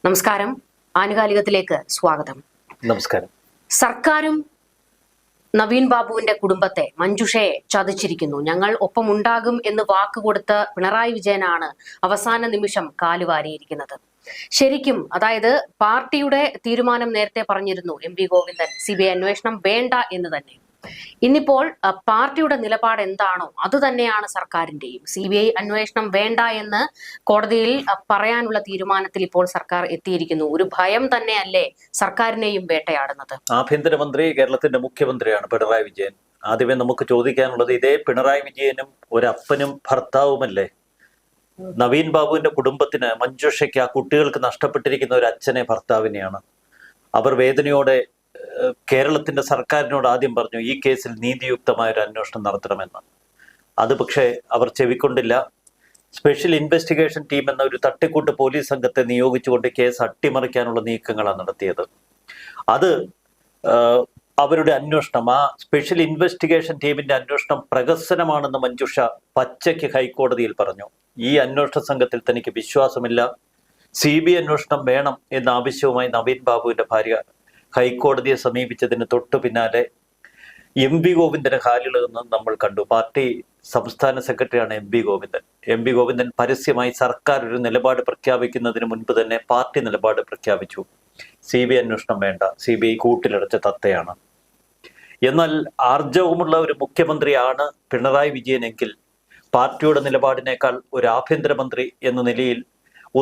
നമസ്കാരം. ആനുകാലികത്തിലേക്ക് സ്വാഗതം. നമസ്കാരം. സർക്കാരും നവീൻ ബാബുവിന്റെ കുടുംബത്തെ, മഞ്ജുഷയെ ചതിച്ചിരിക്കുന്നു. ഞങ്ങൾ ഒപ്പമുണ്ടാകും എന്ന് വാക്കുകൊടുത്ത് പിണറായി വിജയനാണ് അവസാന നിമിഷം കാലുവാരിയിരിക്കുന്നത്. ശരിക്കും, അതായത് പാർട്ടിയുടെ തീരുമാനം നേരത്തെ പറഞ്ഞിരുന്നു എം.വി. ഗോവിന്ദൻ, CBI അന്വേഷണം വേണ്ട എന്ന് തന്നെ. ഇന്നിപ്പോൾ പാർട്ടിയുടെ നിലപാട് എന്താണോ അത് തന്നെയാണ് സർക്കാരിന്റെയും. CBI അന്വേഷണം വേണ്ട എന്ന് കോടതിയിൽ പറയാനുള്ള തീരുമാനത്തിൽ ഇപ്പോൾ സർക്കാർ എത്തിയിരിക്കുന്നു. ഒരു ഭയം തന്നെയല്ലേ സർക്കാരിനെയും വേട്ടയാടുന്നത്? ആഭ്യന്തരമന്ത്രി കേരളത്തിന്റെ മുഖ്യമന്ത്രിയാണ് പിണറായി വിജയൻ. ആദ്യമേ നമുക്ക് ചോദിക്കാനുള്ളത്, ഇതേ പിണറായി വിജയനും ഒരപ്പനും ഭർത്താവുമല്ലേ? നവീൻ ബാബുവിന്റെ കുടുംബത്തിന്, മഞ്ജുഷയ്ക്ക്, ആ കുട്ടികൾക്ക് നഷ്ടപ്പെട്ടിരിക്കുന്ന ഒരു അച്ഛനെ, ഭർത്താവിനെയാണ്. അവർ വേദനയോടെ കേരളത്തിന്റെ സർക്കാരിനോട് ആദ്യം പറഞ്ഞു, ഈ കേസിൽ നീതിയുക്തമായ ഒരു അന്വേഷണം നടത്തണമെന്ന്. അത് പക്ഷേ അവർ ചെവിക്കൊണ്ടില്ല. സ്പെഷ്യൽ ഇൻവെസ്റ്റിഗേഷൻ ടീം എന്ന ഒരു തട്ടിക്കൂട്ട് പോലീസ് സംഘത്തെ നിയോഗിച്ചുകൊണ്ട് കേസ് അട്ടിമറിക്കാനുള്ള നീക്കങ്ങളാണ് നടത്തിയത്. അത് അവരുടെ അന്വേഷണം, ആ സ്പെഷ്യൽ ഇൻവെസ്റ്റിഗേഷൻ ടീമിന്റെ അന്വേഷണം പ്രഹസനമാണെന്ന് മഞ്ജുഷ പച്ചയ്ക്ക് ഹൈക്കോടതിയിൽ പറഞ്ഞു. ഈ അന്വേഷണ സംഘത്തിൽ തനിക്ക് വിശ്വാസമില്ല, CBI അന്വേഷണം വേണം എന്ന ആവശ്യവുമായി നവീൻ ബാബുവിന്റെ ഭാര്യ ഹൈക്കോടതിയെ സമീപിച്ചതിന് തൊട്ടു പിന്നാലെ M.V. ഗോവിന്ദന്റെ കാലിളകുന്നത് നമ്മൾ കണ്ടു. പാർട്ടി സംസ്ഥാന സെക്രട്ടറിയാണ് M.V. ഗോവിന്ദൻ. M.V. ഗോവിന്ദൻ പരസ്യമായി സർക്കാർ ഒരു നിലപാട് പ്രഖ്യാപിക്കുന്നതിന് മുൻപ് തന്നെ പാർട്ടി നിലപാട് പ്രഖ്യാപിച്ചു. CBI അന്വേഷണം വേണ്ട, CBI കൂട്ടിലടച്ച തത്തയാണ്. എന്നാൽ ആർജവമുള്ള ഒരു മുഖ്യമന്ത്രിയാണ് പിണറായി വിജയനെങ്കിൽ പാർട്ടിയുടെ നിലപാടിനേക്കാൾ ഒരു ആഭ്യന്തരമന്ത്രി എന്ന നിലയിൽ,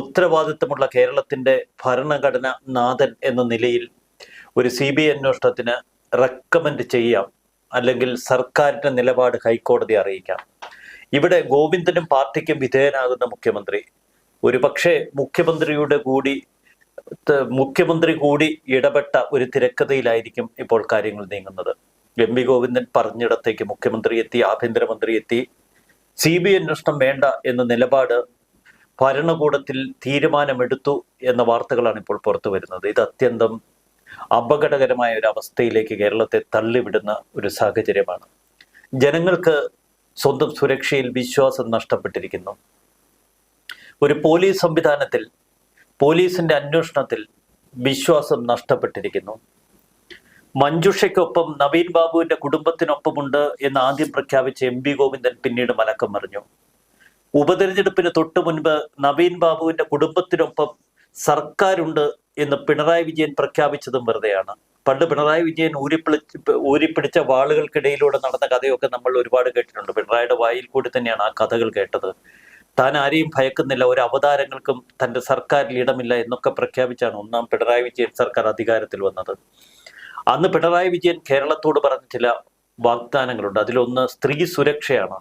ഉത്തരവാദിത്തമുള്ള കേരളത്തിന്റെ ഭരണഘടന നാഥൻ എന്ന നിലയിൽ ഒരു CBI അന്വേഷണത്തിന് റെക്കമെൻഡ് ചെയ്യാം, അല്ലെങ്കിൽ സർക്കാരിന്റെ നിലപാട് ഹൈക്കോടതി അറിയിക്കാം. ഇവിടെ ഗോവിന്ദനും പാർട്ടിക്കും വിധേയനാകുന്ന മുഖ്യമന്ത്രി, ഒരു പക്ഷേ മുഖ്യമന്ത്രി കൂടി ഇടപെട്ട ഒരു തിരക്കഥയിലായിരിക്കും ഇപ്പോൾ കാര്യങ്ങൾ നീങ്ങുന്നത്. M.V. ഗോവിന്ദൻ പറഞ്ഞിടത്തേക്ക് മുഖ്യമന്ത്രി എത്തി, ആഭ്യന്തരമന്ത്രി എത്തി. CBI അന്വേഷണം വേണ്ട എന്ന നിലപാട് ഭരണകൂടത്തിൽ തീരുമാനമെടുത്തു എന്ന വാർത്തകളാണ് ഇപ്പോൾ പുറത്തു വരുന്നത്. ഇത് അത്യന്തം അപകടകരമായ ഒരു അവസ്ഥയിലേക്ക് കേരളത്തെ തള്ളിവിടുന്ന ഒരു സാഹചര്യമാണ്. ജനങ്ങൾക്ക് സ്വന്തം സുരക്ഷയിൽ വിശ്വാസം നഷ്ടപ്പെട്ടിരിക്കുന്നു. ഒരു പോലീസ് സംവിധാനത്തിൽ, പോലീസിന്റെ അന്വേഷണത്തിൽ വിശ്വാസം നഷ്ടപ്പെട്ടിരിക്കുന്നു. മഞ്ജുഷയ്ക്കൊപ്പം നവീൻ ബാബുവിന്റെ കുടുംബത്തിനൊപ്പമുണ്ട് എന്ന് ആദ്യം പ്രഖ്യാപിച്ച M.V. ഗോവിന്ദൻ പിന്നീട് മലക്കം മറിഞ്ഞു. ഉപതെരഞ്ഞെടുപ്പിന് തൊട്ടു മുൻപ് നവീൻ ബാബുവിന്റെ കുടുംബത്തിനൊപ്പം സർക്കാരുണ്ട് എന്ന് പിണറായി വിജയൻ പ്രഖ്യാപിച്ചതും വെറുതെയാണ്. പണ്ട് പിണറായി വിജയൻ ഊരിപ്പിടിച്ച വാളുകൾക്കിടയിലൂടെ നടന്ന കഥയൊക്കെ നമ്മൾ ഒരുപാട് കേട്ടിട്ടുണ്ട്. പിണറായിയുടെ വായിൽ കൂടി തന്നെയാണ് ആ കഥകൾ കേട്ടത്. താൻ ആരെയും ഭയക്കുന്നില്ല, ഒരു അവതാരങ്ങൾക്കും തന്റെ സർക്കാരിൽ ഇടമില്ല എന്നൊക്കെ പ്രഖ്യാപിച്ചാണ് ഒന്നാം പിണറായി വിജയൻ സർക്കാർ അധികാരത്തിൽ വന്നത്. അന്ന് പിണറായി വിജയൻ കേരളത്തോട് പറഞ്ഞ ചില വാഗ്ദാനങ്ങളുണ്ട്. അതിലൊന്ന് സ്ത്രീ സുരക്ഷയാണ്.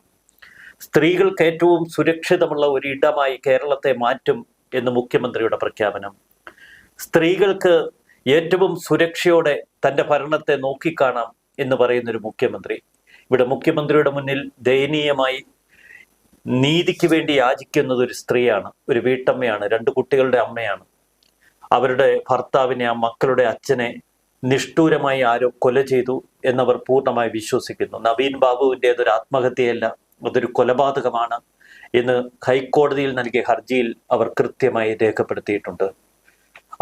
സ്ത്രീകൾക്ക് ഏറ്റവും സുരക്ഷിതമുള്ള ഒരു ഇടമായി കേരളത്തെ മാറ്റും എന്ന് മുഖ്യമന്ത്രിയുടെ പ്രഖ്യാപനം. സ്ത്രീകൾക്ക് ഏറ്റവും സുരക്ഷയോടെ തൻ്റെ ഭരണത്തെ നോക്കിക്കാണാം എന്ന് പറയുന്നൊരു മുഖ്യമന്ത്രി. ഇവിടെ മുഖ്യമന്ത്രിയുടെ മുന്നിൽ ദയനീയമായി നീതിക്ക് വേണ്ടി യാചിക്കുന്നത് ഒരു സ്ത്രീയാണ്, ഒരു വീട്ടമ്മയാണ്, 2 കുട്ടികളുടെ അമ്മയാണ്. അവരുടെ ഭർത്താവിനെ, ആ മക്കളുടെ അച്ഛനെ നിഷ്ഠൂരമായി ആരോ കൊല ചെയ്തു എന്നവർ പൂർണ്ണമായി വിശ്വസിക്കുന്നു. നവീൻ ബാബുവിൻ്റേതൊരു ആത്മഹത്യയല്ല, അതൊരു കൊലപാതകമാണ് എന്ന് ഹൈക്കോടതിയിൽ നൽകിയ ഹർജിയിൽ അവർ കൃത്യമായി രേഖപ്പെടുത്തിയിട്ടുണ്ട്.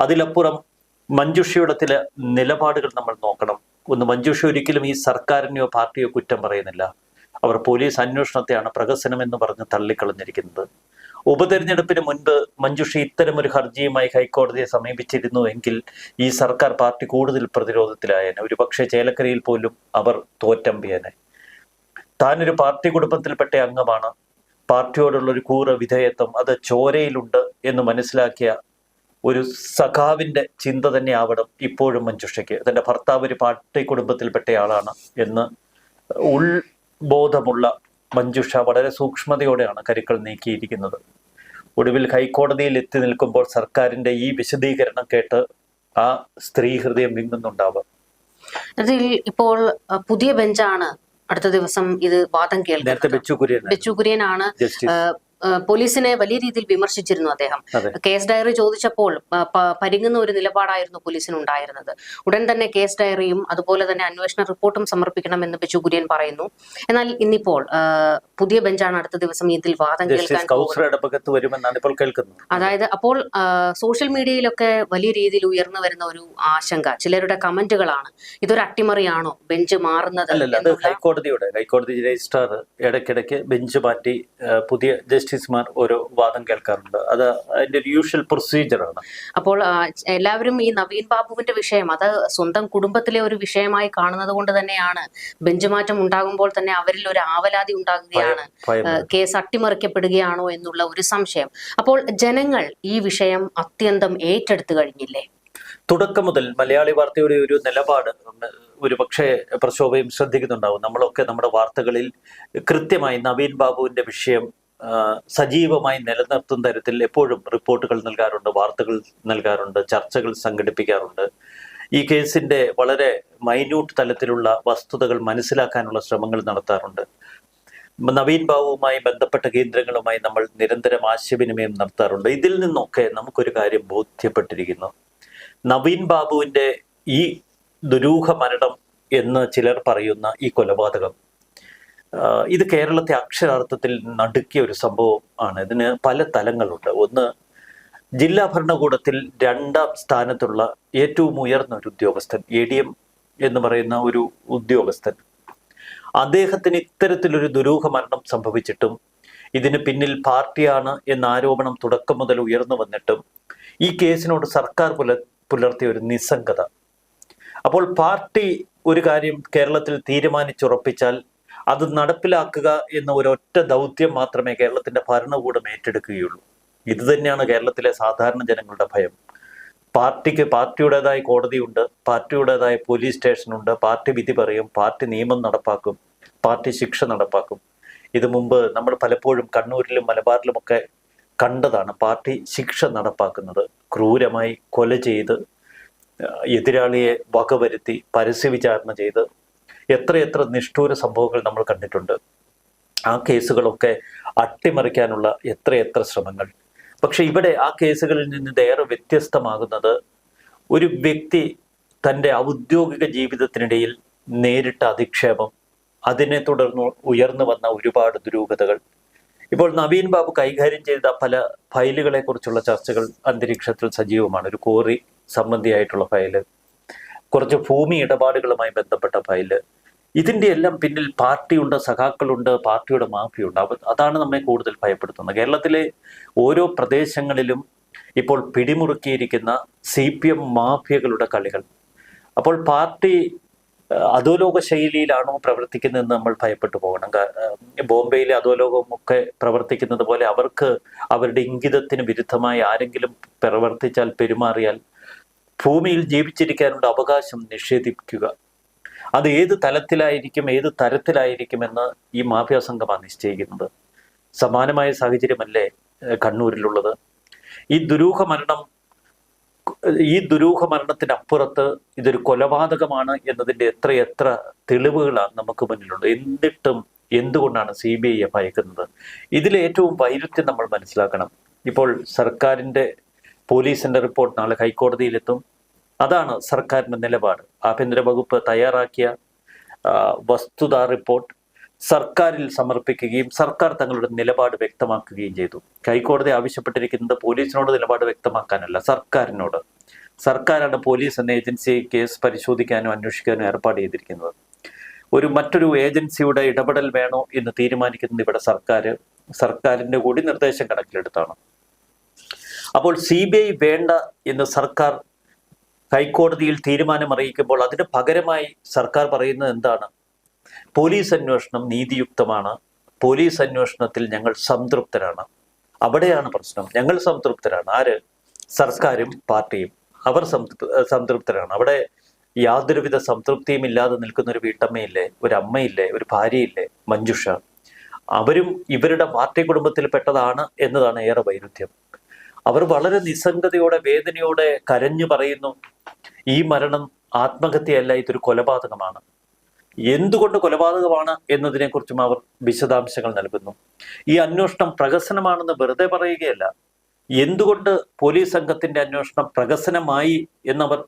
അതിലപ്പുറം മഞ്ജുഷയുടെ ചില നിലപാടുകൾ നമ്മൾ നോക്കണം. ഒന്ന്, മഞ്ജുഷ ഒരിക്കലും ഈ സർക്കാരിനെയോ പാർട്ടിയോ കുറ്റം പറയുന്നില്ല. അവർ പോലീസ് അന്വേഷണത്തെയാണ് പ്രഹസനം എന്ന് പറഞ്ഞ് തള്ളിക്കളഞ്ഞിരിക്കുന്നത്. ഉപതെരഞ്ഞെടുപ്പിന് മുൻപ് മഞ്ജുഷ ഇത്തരമൊരു ഹർജിയുമായി ഹൈക്കോടതിയെ സമീപിച്ചിരുന്നു എങ്കിൽ ഈ സർക്കാർ പാർട്ടി കൂടുതൽ പ്രതിരോധത്തിലായേനെ. ഒരുപക്ഷെ ചേലക്കരയിൽ പോലും അവർ തോറ്റമ്പിയേനെ. താനൊരു പാർട്ടി കുടുംബത്തിൽപ്പെട്ട അംഗമാണ്, പാർട്ടിയോടുള്ളൊരു കൂറ വിധേയത്വം അത് ചോരയിലുണ്ട് എന്ന് മനസ്സിലാക്കിയ ഒരു സഖാവിന്റെ ചിന്ത തന്നെ ആവണം ഇപ്പോഴും മഞ്ജുഷയ്ക്ക്. തന്റെ ഭർത്താവ് ഒരു പാർട്ടി കുടുംബത്തിൽപ്പെട്ടയാളാണ് എന്ന് ഉൾബോധമുള്ള മഞ്ജുഷ വളരെ സൂക്ഷ്മതയോടെയാണ് കരുക്കൾ നീക്കിയിരിക്കുന്നത്. ഒടുവിൽ ഹൈക്കോടതിയിൽ എത്തി നിൽക്കുമ്പോൾ സർക്കാരിന്റെ ഈ വിശദീകരണം കേട്ട് ആ സ്ത്രീ ഹൃദയം വിങ്ങുന്നുണ്ടാവുക. അതിൽ ഇപ്പോൾ പുതിയ ബെഞ്ചാണ് അടുത്ത ദിവസം ഇത് വാദം കേൾക്കുന്നത്. ബെച്ചു കുര്യനാണ് പോലീസിനെ വലിയ രീതിയിൽ വിമർശിച്ചിരുന്നു അദ്ദേഹം. കേസ് ഡയറി ചോദിച്ചപ്പോൾ പരിങ്ങുന്ന ഒരു നിലപാടായിരുന്നു പോലീസിനുണ്ടായിരുന്നത്. ഉടൻ തന്നെ കേസ് ഡയറിയും അതുപോലെ തന്നെ അന്വേഷണ റിപ്പോർട്ടും സമർപ്പിക്കണമെന്ന് ബിജു കുര്യൻ പറയുന്നു. എന്നാൽ ഇന്നിപ്പോൾ പുതിയ ബെഞ്ചാണ് അടുത്ത ദിവസം ഇതിൽ വാദം കേൾക്കാൻ പോകുന്നത്. അതായത് അപ്പോൾ സോഷ്യൽ മീഡിയയിലൊക്കെ വലിയ രീതിയിൽ ഉയർന്നു വരുന്ന ഒരു ആശങ്ക, ചിലരുടെ കമന്റുകളാണ്, ഇതൊരു അട്ടിമറിയാണോ ബെഞ്ച് മാറുന്നത്? ഹൈക്കോടതി രജിസ്ട്രാർ ഇടയ്ക്കിടയ്ക്ക് ബെഞ്ച് മാറ്റി പുതിയ ജസ്റ്റിസുമാർ ഓരോ വാദം കേൾക്കാറുണ്ട്. അത് അതിന്റെ ഒരു യൂഷ്വൽ പ്രൊസീജിയറാണ്. അപ്പോൾ എല്ലാവരും ഈ നവീൻ ബാബുവിന്റെ വിഷയം അത് സ്വന്തം കുടുംബത്തിലെ ഒരു വിഷയമായി കാണുന്നത് കൊണ്ട് തന്നെയാണ് ബെഞ്ച് മാറ്റം ഉണ്ടാകുമ്പോൾ തന്നെ അവരിൽ ഒരു ആവലാതി ഉണ്ടാകുകയാണ്, കേസ് അട്ടിമറിക്കപ്പെടുകയാണോ എന്നുള്ള ഒരു സംശയം. അപ്പോൾ ജനങ്ങൾ ഈ വിഷയം അത്യന്തം ഏറ്റെടുത്തു കഴിഞ്ഞില്ലേ? തുടക്കം മുതൽ മലയാളി വാർത്തയുടെ ഒരു നിലപാട് ഒരു പക്ഷേ പ്രക്ഷോഭയും ശ്രദ്ധിക്കുന്നുണ്ടാവും. നമ്മളൊക്കെ നമ്മുടെ വാർത്തകളിൽ കൃത്യമായി നവീൻ ബാബുവിന്റെ വിഷയം സജീവമായി നിലനിർത്തുന്ന തരത്തിൽ എപ്പോഴും റിപ്പോർട്ടുകൾ നൽകാറുണ്ട്, വാർത്തകൾ നൽകാറുണ്ട്, ചർച്ചകൾ സംഘടിപ്പിക്കാറുണ്ട്. ഈ കേസിന്റെ വളരെ മൈന്യൂട്ട് തലത്തിലുള്ള വസ്തുതകൾ മനസ്സിലാക്കാനുള്ള ശ്രമങ്ങൾ നടത്താറുണ്ട്. നവീൻ ബാബുവുമായി ബന്ധപ്പെട്ട കേന്ദ്രങ്ങളുമായി നമ്മൾ നിരന്തരം ആശയവിനിമയം നടത്താറുണ്ട്. ഇതിൽ നിന്നൊക്കെ നമുക്കൊരു കാര്യം ബോധ്യപ്പെട്ടിരിക്കുന്നു. നവീൻ ബാബുവിന്റെ ഈ ദുരൂഹ മരണം എന്ന് ചിലർ പറയുന്ന ഈ കൊലപാതകം, ഇത് കേരളത്തെ അക്ഷരാർത്ഥത്തിൽ നടുക്കിയ ഒരു സംഭവം ആണ്. ഇതിന് പല തലങ്ങളുണ്ട്. ഒന്ന്, ജില്ലാ ഭരണകൂടത്തിൽ 2ാം സ്ഥാനത്തുള്ള ഏറ്റവും ഉയർന്ന ഒരു ഉദ്യോഗസ്ഥൻ, ADM എന്ന് പറയുന്ന ഒരു ഉദ്യോഗസ്ഥൻ, അദ്ദേഹത്തിന് ഇത്തരത്തിലൊരു ദുരൂഹ മരണം സംഭവിച്ചിട്ടും ഇതിന് പിന്നിൽ പാർട്ടിയാണ് എന്ന ആരോപണം തുടക്കം മുതൽ ഉയർന്നു വന്നിട്ടും ഈ കേസിനോട് സർക്കാർ പുലർത്തിയ ഒരു നിസ്സംഗത. അപ്പോൾ പാർട്ടി ഒരു കാര്യം കേരളത്തിൽ തീരുമാനിച്ചുറപ്പിച്ചാൽ അത് നടപ്പിലാക്കുക എന്ന ഒരൊറ്റ ദൗത്യം മാത്രമേ കേരളത്തിന്റെ ഭരണകൂടം ഏറ്റെടുക്കുകയുള്ളൂ. ഇത് തന്നെയാണ് കേരളത്തിലെ സാധാരണ ജനങ്ങളുടെ ഭയം. പാർട്ടിക്ക് പാർട്ടിയുടേതായ കോടതിയുണ്ട്, പാർട്ടിയുടേതായ പോലീസ് സ്റ്റേഷനുണ്ട്, പാർട്ടി വിധി പറയും, പാർട്ടി നിയമം നടപ്പാക്കും, പാർട്ടി ശിക്ഷ നടപ്പാക്കും. ഇത് മുമ്പ് നമ്മൾ പലപ്പോഴും കണ്ണൂരിലും മലബാറിലുമൊക്കെ കണ്ടതാണ്. പാർട്ടി ശിക്ഷ നടപ്പാക്കുന്നത് ക്രൂരമായി കൊല ചെയ്ത്, എതിരാളിയെ വകവരുത്തി, പരസ്യ വിചാരണ ചെയ്ത് എത്രയെത്ര നിഷ്ഠൂര സംഭവങ്ങൾ നമ്മൾ കണ്ടിട്ടുണ്ട്. ആ കേസുകളൊക്കെ അട്ടിമറിക്കാനുള്ള എത്രയെത്ര ശ്രമങ്ങൾ. പക്ഷെ ഇവിടെ ആ കേസുകളിൽ നിന്ന് ഇതേറെ വ്യത്യസ്തമാകുന്നത് ഒരു വ്യക്തി തൻ്റെ ഔദ്യോഗിക ജീവിതത്തിനിടയിൽ നേരിട്ട അധിക്ഷേപം, അതിനെ തുടർന്ന് ഉയർന്നു വന്ന ഒരുപാട് ദുരൂഹതകൾ. ഇപ്പോൾ നവീൻ ബാബു കൈകാര്യം ചെയ്ത പല ഫയലുകളെ കുറിച്ചുള്ള ചർച്ചകൾ അന്തരീക്ഷത്തിൽ സജീവമാണ്. ഒരു കോറി സംബന്ധിയായിട്ടുള്ള ഫയല്, കുറച്ച് ഭൂമി ഇടപാടുകളുമായി ബന്ധപ്പെട്ട ഫയല്. ഇതിൻ്റെ എല്ലാം പിന്നിൽ പാർട്ടിയുണ്ട്, സഖാക്കളുണ്ട്, പാർട്ടിയുടെ മാഫിയുണ്ട്. അതാണ് നമ്മെ കൂടുതൽ ഭയപ്പെടുത്തുന്നത്. കേരളത്തിലെ ഓരോ പ്രദേശങ്ങളിലും ഇപ്പോൾ പിടിമുറുക്കിയിരിക്കുന്ന CPM മാഫിയകളുടെ കളികൾ. അപ്പോൾ പാർട്ടി അധോലോക ശൈലിയിലാണോ പ്രവർത്തിക്കുന്നതെന്ന് നമ്മൾ ഭയപ്പെട്ടു പോകണം. ബോംബെയിലെ അധോലോകമൊക്കെ പ്രവർത്തിക്കുന്നത് പോലെ അവർക്ക് അവരുടെ ഇംഗിതത്തിന് വിരുദ്ധമായി ആരെങ്കിലും പ്രവർത്തിച്ചാൽ, പെരുമാറിയാൽ ഭൂമിയിൽ ജീവിച്ചിരിക്കാനുള്ള അവകാശം നിഷേധിക്കുക. അത് ഏത് തലത്തിലായിരിക്കും, ഏത് തരത്തിലായിരിക്കുമെന്ന് ഈ മാഫിയ സംഘമാണ് നിശ്ചയിക്കുന്നത്. സമാനമായ സാഹചര്യമല്ലേ കണ്ണൂരിലുള്ളത്? ഈ ദുരൂഹ മരണത്തിനപ്പുറത്ത് ഇതൊരു കൊലപാതകമാണ് എന്നതിൻ്റെ എത്രയെത്ര തെളിവുകളാണ് നമുക്ക് മുന്നിലുള്ളത്. എന്നിട്ടും എന്തുകൊണ്ടാണ് CBI ഭയക്കുന്നത്? ഇതിലേറ്റവും വൈരുദ്ധ്യം നമ്മൾ മനസ്സിലാക്കണം. ഇപ്പോൾ സർക്കാരിൻ്റെ പോലീസിന്റെ റിപ്പോർട്ട് നാളെ ഹൈക്കോടതിയിലെത്തും. അതാണ് സർക്കാരിന്റെ നിലപാട്. ആഭ്യന്തര വകുപ്പ് തയ്യാറാക്കിയ വസ്തുതാ റിപ്പോർട്ട് സർക്കാരിൽ സമർപ്പിക്കുകയും സർക്കാർ തങ്ങളുടെ നിലപാട് വ്യക്തമാക്കുകയും ചെയ്തു. ഹൈക്കോടതി ആവശ്യപ്പെട്ടിരിക്കുന്നത് പോലീസിനോട് നിലപാട് വ്യക്തമാക്കാനല്ല, സർക്കാരിനോട്. സർക്കാരാണ് പോലീസ് എന്ന ഏജൻസി കേസ് പരിശോധിക്കാനും അന്വേഷിക്കാനും ഏർപ്പാട് ചെയ്തിരിക്കുന്നത്. മറ്റൊരു ഏജൻസിയുടെ ഇടപെടൽ വേണോ എന്ന് തീരുമാനിക്കുന്നത് ഇവിടെ സർക്കാരിന്റെ കൂടി നിർദ്ദേശം കണക്കിലെടുത്താണ്. അപ്പോൾ CBI വേണ്ട എന്ന് സർക്കാർ ഹൈക്കോടതിയിൽ തീരുമാനം അറിയിക്കുമ്പോൾ അതിന് പകരമായി സർക്കാർ പറയുന്നത് എന്താണ്? പോലീസ് അന്വേഷണം നീതിയുക്തമാണ്, പോലീസ് അന്വേഷണത്തിൽ ഞങ്ങൾ സംതൃപ്തരാണ്. അവിടെയാണ് പ്രശ്നം. ഞങ്ങൾ സംതൃപ്തരാണ്. ആര്? സർക്കാരും പാർട്ടിയും. അവർ സംതൃപ്തരാണ്. അവിടെ യാതൊരുവിധ സംതൃപ്തിയും ഇല്ലാതെ നിൽക്കുന്ന ഒരു വീട്ടമ്മയില്ലേ, ഒരു അമ്മയില്ലേ, ഒരു ഭാര്യയില്ലേ, മഞ്ജുഷ. അവരും ഇവരുടെ പാർട്ടി കുടുംബത്തിൽപ്പെട്ടതാണ് എന്നതാണ് ഏറെ വൈരുദ്ധ്യം. അവർ വളരെ നിസ്സംഗതയോടെ, വേദനയോടെ കരഞ്ഞു പറയുന്നു, ഈ മരണം ആത്മഹത്യയല്ല, ഇതൊരു കൊലപാതകമാണ്. എന്തുകൊണ്ട് കൊലപാതകമാണ് എന്നതിനെക്കുറിച്ചും അവർ വിശദാംശങ്ങൾ നൽകുന്നു. ഈ അന്വേഷണം പ്രഹസനമാണെന്ന് വെറുതെ പറയുകയല്ല, എന്തുകൊണ്ട് പോലീസ് സംഘത്തിന്റെ അന്വേഷണം പ്രഹസനമായി എന്നവർ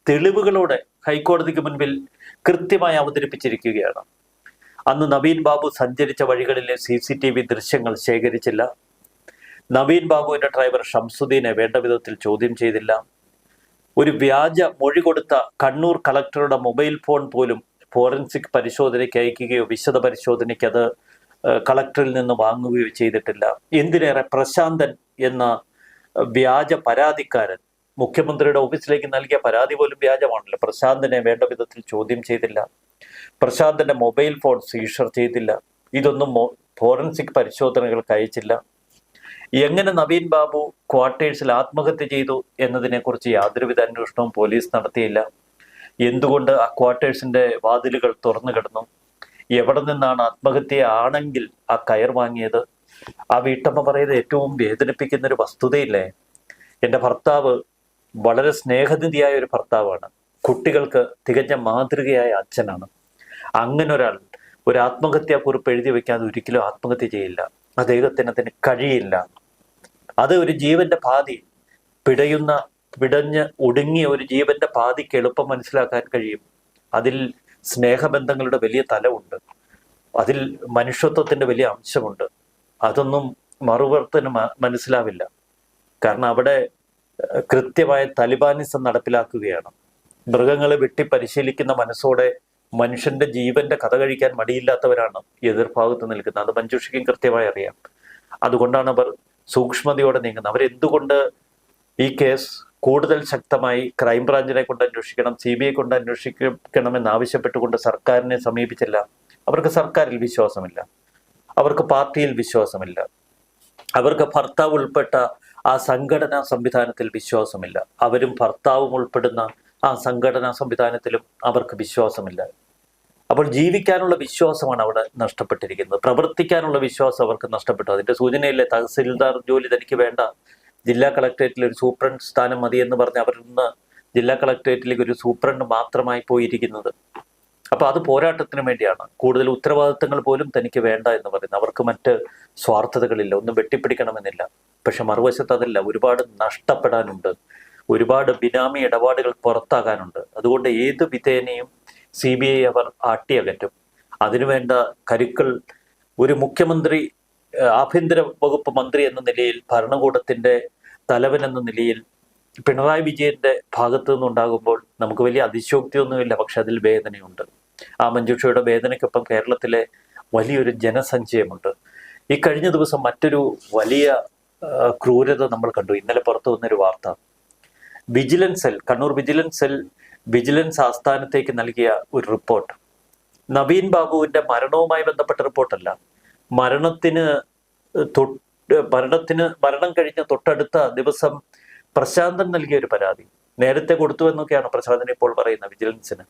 തെളിവുകളോടെ ഹൈക്കോടതിക്ക് മുൻപിൽ കൃത്യമായി അവതരിപ്പിച്ചിരിക്കുകയാണ്. അന്ന് നവീൻ ബാബു സഞ്ചരിച്ച വഴികളിലെ CCTV ദൃശ്യങ്ങൾ ശേഖരിച്ചില്ല. നവീൻ ബാബുവിന്റെ ഡ്രൈവർ ഷംസുദ്ദീനെ വേണ്ട വിധത്തിൽ ചോദ്യം ചെയ്തില്ല. ഒരു വ്യാജ മൊഴി കൊടുത്ത കണ്ണൂർ കളക്ടറുടെ മൊബൈൽ ഫോൺ പോലും ഫോറൻസിക് പരിശോധനയ്ക്ക് അയക്കുകയോ വിശദ പരിശോധനയ്ക്ക് അത് കളക്ടറിൽ നിന്ന് വാങ്ങുകയോ ചെയ്തിട്ടില്ല. എന്തിനേറെ പ്രശാന്തൻ എന്ന വ്യാജ പരാതിക്കാരൻ മുഖ്യമന്ത്രിയുടെ ഓഫീസിലേക്ക് നൽകിയ പരാതി പോലും വ്യാജമാണല്ലോ. പ്രശാന്തനെ വേണ്ട വിധത്തിൽ ചോദ്യം ചെയ്തില്ല. പ്രശാന്തന്റെ മൊബൈൽ ഫോൺ സീഷർ ചെയ്തില്ല. ഇതൊന്നും ഫോറൻസിക് പരിശോധനകൾക്ക് അയച്ചില്ല. എങ്ങനെ നവീൻ ബാബു ക്വാർട്ടേഴ്സിൽ ആത്മഹത്യ ചെയ്തു എന്നതിനെക്കുറിച്ച് യാതൊരുവിധ അന്വേഷണവും പോലീസ് നടത്തിയില്ല. എന്തുകൊണ്ട് ആ ക്വാർട്ടേഴ്സിന്റെ വാതിലുകൾ തുറന്നു കിടന്നു? എവിടെ നിന്നാണ് ആത്മഹത്യ ആണെങ്കിൽ ആ കയർ വാങ്ങിയത്? ആ വീട്ടമ്മ പറയുന്നത് ഏറ്റവും വേദനിപ്പിക്കുന്ന ഒരു വസ്തുതയില്ലേ, എൻ്റെ ഭർത്താവ് വളരെ സ്നേഹനിധിയായ ഒരു ഭർത്താവാണ്, കുട്ടികൾക്ക് തികഞ്ഞ മാതൃകയായ അച്ഛനാണ്. അങ്ങനെ ഒരാൾ ഒരു ആത്മഹത്യാ കുറിപ്പ് എഴുതി വെക്കാതെ ഒരിക്കലും ആത്മഹത്യ ചെയ്യില്ല. അദ്ദേഹത്തിന് കഴിയില്ല. അത് ഒരു ജീവന്റെ പാതി പിടഞ്ഞ് ഒടുങ്ങിയ ഒരു ജീവന്റെ പാതിക്ക് എളുപ്പം മനസ്സിലാക്കാൻ കഴിയും. അതിൽ സ്നേഹബന്ധങ്ങളുടെ വലിയ തലമുണ്ട്, അതിൽ മനുഷ്യത്വത്തിന്റെ വലിയ അംശമുണ്ട്. അതൊന്നും മറുവർത്തന് മനസ്സിലാവില്ല. കാരണം അവിടെ കൃത്യമായ തലിബാനിസം നടപ്പിലാക്കുകയാണ്. മൃഗങ്ങളെ വെട്ടി പരിശീലിക്കുന്ന മനസ്സോടെ മനുഷ്യന്റെ ജീവന്റെ കഥ കഴിക്കാൻ മടിയില്ലാത്തവരാണ് എതിർഭാഗത്ത് നിൽക്കുന്നത്. അത് മഞ്ജുഷയ്ക്കും കൃത്യമായി അറിയാം. അതുകൊണ്ടാണ് അവർ സൂക്ഷ്മതയോടെ നീങ്ങുന്നത്. അവരെന്തുകൊണ്ട് ഈ കേസ് കൂടുതൽ ശക്തമായി ക്രൈംബ്രാഞ്ചിനെ കൊണ്ട് അന്വേഷിക്കണം, CBI കൊണ്ട് അന്വേഷിക്കണമെന്ന് ആവശ്യപ്പെട്ടുകൊണ്ട് സർക്കാരിനെ സമീപിച്ചില്ല? അവർക്ക് സർക്കാരിൽ വിശ്വാസമില്ല, അവർക്ക് പാർട്ടിയിൽ വിശ്വാസമില്ല, അവർക്ക് ഭർത്താവ് ഉൾപ്പെട്ട ആ സംഘടനാ സംവിധാനത്തിൽ വിശ്വാസമില്ല. അവരും ഭർത്താവും ഉൾപ്പെടുന്ന ആ സംഘടനാ സംവിധാനത്തിലും അവർക്ക് വിശ്വാസമില്ല. അപ്പോൾ ജീവിക്കാനുള്ള വിശ്വാസമാണ് അവിടെ നഷ്ടപ്പെട്ടിരിക്കുന്നത്. പ്രവർത്തിക്കാനുള്ള വിശ്വാസം അവർക്ക് നഷ്ടപ്പെട്ടു. അതിന്റെ സൂചനയില്ലേ തഹസിൽദാർ ജോലി തനിക്ക് വേണ്ട, ജില്ലാ കളക്ടറേറ്റിൽ ഒരു സൂപ്രണ്ട് സ്ഥാനം മതി എന്ന് പറഞ്ഞ് അവരിൽ നിന്ന് ജില്ലാ കളക്ടറേറ്റിലേക്ക് ഒരു സൂപ്രണ്ട് മാത്രമായി പോയിരിക്കുന്നത്. അപ്പൊ അത് പോരാട്ടത്തിന് വേണ്ടിയാണ്. കൂടുതൽ ഉത്തരവാദിത്തങ്ങൾ പോലും തനിക്ക് വേണ്ട എന്ന് പറയുന്നത്. അവർക്ക് മറ്റ് സ്വാർത്ഥതകളില്ല, ഒന്നും വെട്ടിപ്പിടിക്കണമെന്നില്ല. പക്ഷെ മറുവശത്ത് അതല്ല, ഒരുപാട് നഷ്ടപ്പെടാനുണ്ട്, ഒരുപാട് ബിനാമി ഇടപാടുകൾ പുറത്താകാനുണ്ട്. അതുകൊണ്ട് ഏത് വിധേനയും CBI അവർ ആട്ടിയകറ്റും. അതിനുവേണ്ട കരുക്കൾ ഒരു മുഖ്യമന്ത്രി, ആഭ്യന്തര വകുപ്പ് മന്ത്രി എന്ന നിലയിൽ, ഭരണകൂടത്തിന്റെ തലവൻ എന്ന നിലയിൽ പിണറായി വിജയന്റെ ഭാഗത്തു നിന്നുണ്ടാകുമ്പോൾ നമുക്ക് വലിയ അതിശോക്തിയൊന്നുമില്ല. പക്ഷെ അതിൽ വേദനയുണ്ട്. ആ മഞ്ജുഷയുടെ വേദനയ്ക്കൊപ്പം കേരളത്തിലെ വലിയൊരു ജനസഞ്ചയമുണ്ട്. ഈ കഴിഞ്ഞ ദിവസം മറ്റൊരു വലിയ ക്രൂരത നമ്മൾ കണ്ടു. ഇന്നലെ പുറത്തു വന്നൊരു വാർത്ത, vigilance cell, Kannur vigilance cell vigilance ആസ്ഥാനത്തേക്ക് നൽകിയ ഒരു റിപ്പോർട്ട്. നവീൻ ബാബുവിന്റെ മരണവുമായി ബന്ധപ്പെട്ട റിപ്പോർട്ടല്ല, മരണം കഴിഞ്ഞ തൊട്ടടുത്ത ദിവസം പ്രശാന്തൻ നൽകിയ ഒരു പരാതി നേരത്തെ കൊടുത്തു എന്നൊക്കെയാണ് പ്രശാന്തൻ ഇപ്പോൾ പറയുന്ന വിജിലൻസിന്.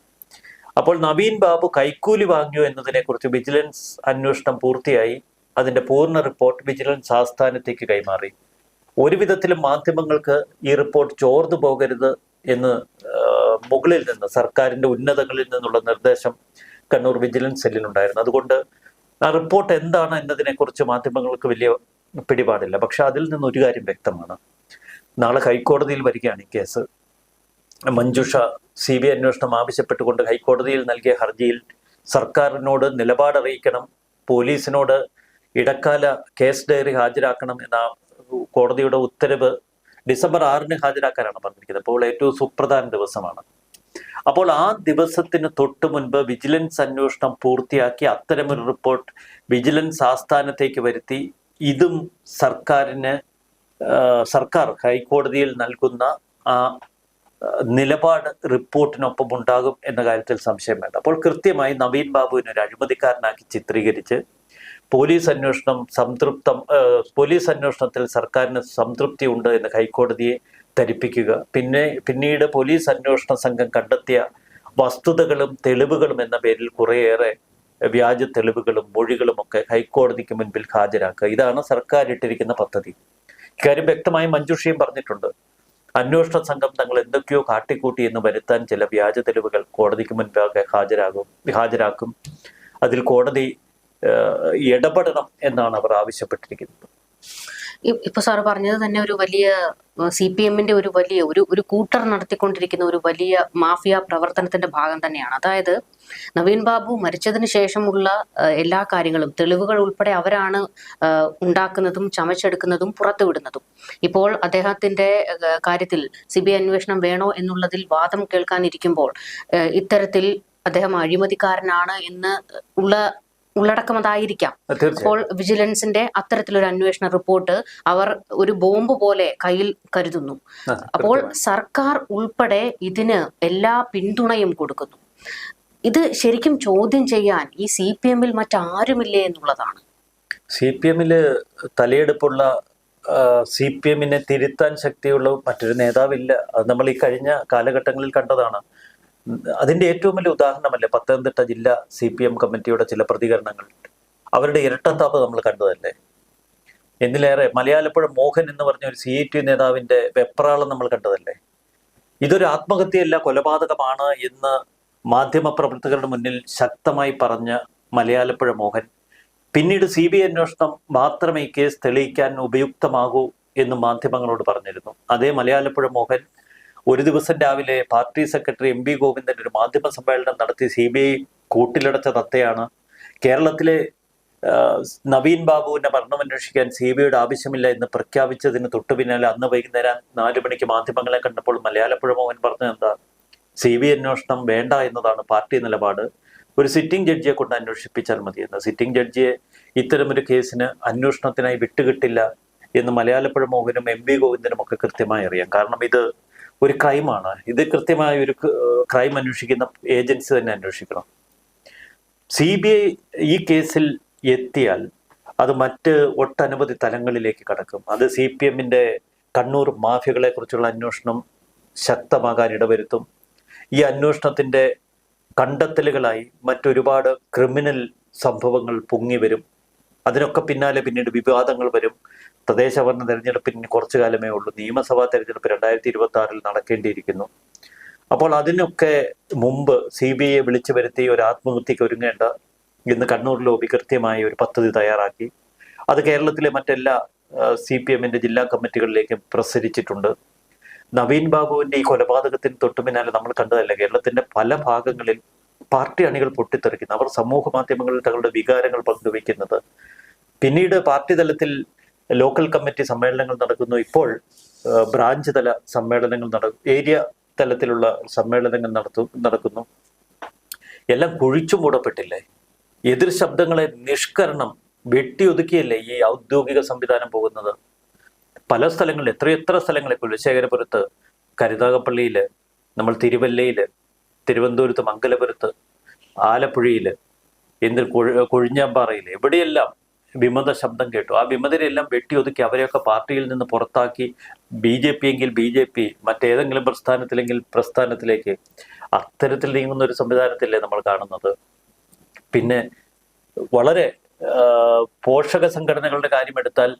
അപ്പോൾ നവീൻ ബാബു കൈക്കൂലി വാങ്ങിയോ എന്നതിനെ കുറിച്ച് വിജിലൻസ് അന്വേഷണം പൂർത്തിയായി. അതിന്റെ പൂർണ്ണ റിപ്പോർട്ട് വിജിലൻസ് ആസ്ഥാനത്തേക്ക് കൈമാറി. ഒരു വിധത്തിലും മാധ്യമങ്ങൾക്ക് ഈ റിപ്പോർട്ട് ചോർന്നു പോകരുത് എന്ന് മുകളിൽ നിന്ന്, സർക്കാരിന്റെ ഉന്നതങ്ങളിൽ നിന്നുള്ള നിർദ്ദേശം കണ്ണൂർ വിജിലൻസ് സെല്ലിനുണ്ടായിരുന്നു. അതുകൊണ്ട് ആ റിപ്പോർട്ട് എന്താണ് എന്നതിനെ കുറിച്ച് മാധ്യമങ്ങൾക്ക് വലിയ പിടിപാടില്ല. പക്ഷെ അതിൽ നിന്ന് ഒരു കാര്യം വ്യക്തമാണ്, നാളെ ഹൈക്കോടതിയിൽ വരികയാണ് ഈ കേസ്. മഞ്ജുഷ CBI അന്വേഷണം ആവശ്യപ്പെട്ടുകൊണ്ട് ഹൈക്കോടതിയിൽ നൽകിയ ഹർജിയിൽ സർക്കാരിനോട് നിലപാടറിയിക്കണം, പോലീസിനോട് ഇടക്കാല കേസ് ഡയറി ഹാജരാക്കണം എന്ന കോടതിയുടെ ഉത്തരവ് ഡിസംബർ 6 ഹാജരാക്കാനാണ് പറഞ്ഞിരിക്കുന്നത്. അപ്പോൾ ഏറ്റവും സുപ്രധാന ദിവസമാണ്. അപ്പോൾ ആ ദിവസത്തിന് തൊട്ട് മുൻപ് വിജിലൻസ് അന്വേഷണം പൂർത്തിയാക്കി അത്തരമൊരു റിപ്പോർട്ട് വിജിലൻസ് ആസ്ഥാനത്തേക്ക് വരുത്തി. ഇതും സർക്കാർ ഹൈക്കോടതിയിൽ നൽകുന്ന ആ നിലപാട് റിപ്പോർട്ടിനൊപ്പം ഉണ്ടാകും എന്ന കാര്യത്തിൽ സംശയം വേണ്ട. അപ്പോൾ കൃത്യമായി നവീൻ ബാബുവിനെ ഒരു അഴിമതിക്കാരനാക്കി ചിത്രീകരിച്ച് പോലീസ് അന്വേഷണത്തിൽ സർക്കാരിന് സംതൃപ്തി ഉണ്ട് എന്ന് ഹൈക്കോടതിയെ ധരിപ്പിക്കുക. പിന്നീട് പോലീസ് അന്വേഷണ സംഘം കണ്ടെത്തിയ വസ്തുതകളും തെളിവുകളും എന്ന പേരിൽ കുറേയേറെ വ്യാജ തെളിവുകളും മൊഴികളും ഒക്കെ ഹൈക്കോടതിക്ക് മുൻപിൽ ഹാജരാക്കുക. ഇതാണ് സർക്കാർ ഇട്ടിരിക്കുന്ന പദ്ധതി. ഇക്കാര്യം വ്യക്തമായി മഞ്ജുഷയും പറഞ്ഞിട്ടുണ്ട്. അന്വേഷണ സംഘം തങ്ങൾ എന്തൊക്കെയോ കാട്ടിക്കൂട്ടി എന്ന് വരുത്താൻ ചില വ്യാജ തെളിവുകൾ കോടതിക്ക് മുൻപാകെ ഹാജരാക്കും. അതിൽ കോടതി ഇടപെടണം എന്നാണ് അവർ ആവശ്യപ്പെട്ടിരിക്കുന്നത്. ഇപ്പൊ സാറ് പറഞ്ഞത് തന്നെ ഒരു വലിയ CPM-ന്റെ ഒരു വലിയ ഒരു കൂട്ടർ നടത്തിക്കൊണ്ടിരിക്കുന്ന ഒരു വലിയ മാഫിയ പ്രവർത്തനത്തിന്റെ ഭാഗം തന്നെയാണ്. അതായത് നവീൻ ബാബു മരിച്ചതിന് ശേഷമുള്ള എല്ലാ കാര്യങ്ങളും തെളിവുകൾ ഉൾപ്പെടെ അവരാണ് ഉണ്ടാക്കുന്നതും ചമച്ചെടുക്കുന്നതും പുറത്തുവിടുന്നതും. ഇപ്പോൾ അദ്ദേഹത്തിന്റെ കാര്യത്തിൽ CBI അന്വേഷണം വേണോ എന്നുള്ളതിൽ വാദം കേൾക്കാനിരിക്കുമ്പോൾ ഇത്തരത്തിൽ അദ്ദേഹം അഴിമതിക്കാരനാണ് എന്ന് ഉള്ളടക്കം അതായിരിക്കാം. അപ്പോൾ വിജിലൻസിന്റെ അത്തരത്തിലൊരു അന്വേഷണ റിപ്പോർട്ട് അവർ ഒരു ബോംബ് പോലെ കയ്യിൽ കരുതുന്നു. അപ്പോൾ സർക്കാർ ഉൾപ്പെടെ ഇതിന് എല്ലാ പിന്തുണയും കൊടുക്കുന്നു. ഇത് ശരിക്കും ചോദ്യം ചെയ്യാൻ ഈ CPM-ൽ മറ്റാരുമില്ലേ എന്നുള്ളതാണ്. CPM-ല് തലയെടുപ്പുള്ള CPM-നെ തിരുത്താൻ ശക്തിയുള്ള മറ്റൊരു നേതാവില്ല. അത് നമ്മൾ ഈ കഴിഞ്ഞ കാലഘട്ടങ്ങളിൽ കണ്ടതാണ്. അതിന്റെ ഏറ്റവും വലിയ ഉദാഹരണമല്ലേ പത്തനംതിട്ട ജില്ലാ CPM കമ്മിറ്റിയുടെ ചില പ്രതികരണങ്ങൾ. അവരുടെ ഇരട്ടത്താപ്പ് നമ്മൾ കണ്ടതല്ലേ. എന്നിലേറെ മലയാലപ്പുഴ മോഹൻ എന്ന് പറഞ്ഞ ഒരു CIT നേതാവിന്റെ വെപ്രാളം നമ്മൾ കണ്ടതല്ലേ. ഇതൊരു ആത്മഹത്യയല്ല, കൊലപാതകമാണ് എന്ന് മാധ്യമപ്രവർത്തകരുടെ മുന്നിൽ ശക്തമായി പറഞ്ഞ മലയാലപ്പുഴ മോഹൻ പിന്നീട് CBI അന്വേഷണം മാത്രമേ ഈ കേസ് തെളിയിക്കാൻ ഉപയുക്തമാകൂ എന്ന് മാധ്യമങ്ങളോട് പറഞ്ഞിരുന്നു. അതേ മലയാലപ്പുഴ മോഹൻ ഒരു ദിവസം രാവിലെ പാർട്ടി സെക്രട്ടറി MB ഗോവിന്ദൻ ഒരു മാധ്യമ സമ്മേളനം നടത്തി CBI കൂട്ടിലടച്ച തത്തയാണ്, കേരളത്തിലെ നവീൻ ബാബുവിന്റെ മരണം അന്വേഷിക്കാൻ CBIയുടെ ആവശ്യമില്ല എന്ന് പ്രഖ്യാപിച്ചതിന് തൊട്ടു പിന്നാലെ അന്ന് വൈകുന്നേരം 4 മണിക്ക് മാധ്യമങ്ങളെ കണ്ടപ്പോൾ മലയാലപ്പുഴ മോഹൻ പറഞ്ഞത് എന്താ? CBI അന്വേഷണം വേണ്ട എന്നതാണ് പാർട്ടി നിലപാട്. ഒരു സിറ്റിംഗ് ജഡ്ജിയെ കൊണ്ട് അന്വേഷിപ്പിച്ചാൽ മതിയെന്ന്. സിറ്റിംഗ് ജഡ്ജിയെ ഇത്തരമൊരു കേസിന് അന്വേഷണത്തിനായി വിട്ടുകിട്ടില്ല എന്ന് മലയാലപ്പുഴ മോഹനും MB ഗോവിന്ദനും ഒക്കെ കൃത്യമായി അറിയാം. കാരണം ഇത് ഒരു ക്രൈമാണ്. ഇത് കൃത്യമായ ഒരു ക്രൈം അന്വേഷിക്കുന്ന ഏജൻസി തന്നെ അന്വേഷിക്കണം. CBI ഈ കേസിൽ എത്തിയാൽ അത് മറ്റ് ഒട്ടനവധി തലങ്ങളിലേക്ക് കടക്കും. അത് CPM-ന്റെ കണ്ണൂർ മാഫിയകളെ കുറിച്ചുള്ള അന്വേഷണം ശക്തമാകാൻ ഇടവരുത്തും. ഈ അന്വേഷണത്തിന്റെ കണ്ടെത്തലുകളായി മറ്റൊരുപാട് ക്രിമിനൽ സംഭവങ്ങൾ പൊങ്ങി വരും. അതിനൊക്കെ പിന്നാലെ പിന്നീട് വിവാദങ്ങൾ വരും. തദ്ദേശഭരണ തെരഞ്ഞെടുപ്പിന് കുറച്ചു കാലമേ ഉള്ളൂ. നിയമസഭാ തെരഞ്ഞെടുപ്പ് 2026-ൽ നടക്കേണ്ടിയിരിക്കുന്നു. അപ്പോൾ അതിനൊക്കെ മുമ്പ് CBIയെ വിളിച്ചു വരുത്തി ഒരു ആത്മഹത്യക്ക് ഒരുങ്ങേണ്ട ഇന്ന് കണ്ണൂർ ലോബി കൃത്യമായ ഒരു പദ്ധതി തയ്യാറാക്കി. അത് കേരളത്തിലെ മറ്റെല്ലാ CPM-ന്റെ ജില്ലാ കമ്മിറ്റികളിലേക്കും പ്രസരിച്ചിട്ടുണ്ട്. നവീൻ ബാബുവിന്റെ ഈ കൊലപാതകത്തിന് തൊട്ടു പിന്നാലെ നമ്മൾ കണ്ടതല്ല, കേരളത്തിന്റെ പല ഭാഗങ്ങളിൽ പാർട്ടി അണികൾ പൊട്ടിത്തെറിക്കുന്നു. അവർ സമൂഹ മാധ്യമങ്ങളിൽ തങ്ങളുടെ വികാരങ്ങൾ പങ്കുവയ്ക്കുന്നത്. പിന്നീട് പാർട്ടി തലത്തിൽ ലോക്കൽ കമ്മിറ്റി സമ്മേളനങ്ങൾ നടക്കുന്നു. ഇപ്പോൾ ബ്രാഞ്ച് തല സമ്മേളനങ്ങൾ ഏരിയ തലത്തിലുള്ള സമ്മേളനങ്ങൾ നടക്കുന്നു. എല്ലാം കുഴിച്ചു മൂടപ്പെട്ടില്ലേ? എതിർ ശബ്ദങ്ങളെ നിഷ്കരണം വെട്ടിയൊതുക്കിയല്ലേ ഈ ഔദ്യോഗിക സംവിധാനം പോകുന്നത്? പല സ്ഥലങ്ങളിൽ എത്ര സ്ഥലങ്ങളിൽ, കുലശേഖരപുരത്ത്, കരുനാഗപ്പള്ളിയില്, നമ്മൾ തിരുവല്ലയില്, തിരുവനന്തപുരത്ത്, മംഗലപുരത്ത്, ആലപ്പുഴയില്, കൊഴിഞ്ഞാമ്പാറയില്, എവിടെയെല്ലാം വിമത ശബ്ദം കേട്ടു. ആ വിമതരെല്ലാം വെട്ടിയൊതുക്കി അവരെയൊക്കെ പാർട്ടിയിൽ നിന്ന് പുറത്താക്കി BJP എങ്കിൽ BJP, മറ്റേതെങ്കിലും പ്രസ്ഥാനത്തിലെങ്കിൽ പ്രസ്ഥാനത്തിലേക്ക് അത്തരത്തിൽ നീങ്ങുന്ന ഒരു സംവിധാനത്തിലല്ലേ നമ്മൾ കാണുന്നത്. പിന്നെ വളരെ പോഷക സംഘടനകളുടെ കാര്യമെടുത്താൽ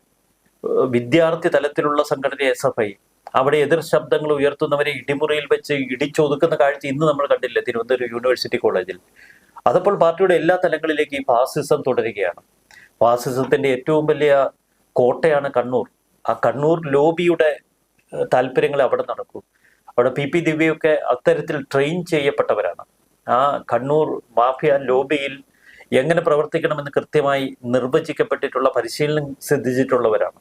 വിദ്യാർത്ഥി തലത്തിലുള്ള സംഘടന SFI, അവിടെ എതിർ ശബ്ദങ്ങൾ ഉയർത്തുന്നവരെ ഇടിമുറിയിൽ വെച്ച് ഇടിച്ചൊതുക്കുന്ന കാഴ്ച ഇന്ന് നമ്മൾ കണ്ടില്ലേ തിരുവനന്തപുരം യൂണിവേഴ്സിറ്റി കോളേജിൽ. അതപ്പോൾ പാർട്ടിയുടെ എല്ലാ തലങ്ങളിലേക്ക് ഈ ഫാസിസം തുടരുകയാണ്. ഫാസിസത്തിന്റെ ഏറ്റവും വലിയ കോട്ടയാണ് കണ്ണൂർ. ആ കണ്ണൂർ ലോബിയുടെ താല്പര്യങ്ങൾ അവിടെ നടക്കും. അവിടെ PP ദിവ്യയൊക്കെ അത്തരത്തിൽ ട്രെയിൻ ചെയ്യപ്പെട്ടവരാണ്. ആ കണ്ണൂർ മാഫിയ ലോബിയിൽ എങ്ങനെ പ്രവർത്തിക്കണമെന്ന് കൃത്യമായി നിർവചിക്കപ്പെട്ടിട്ടുള്ള പരിശീലനം സിദ്ധിച്ചിട്ടുള്ളവരാണ്.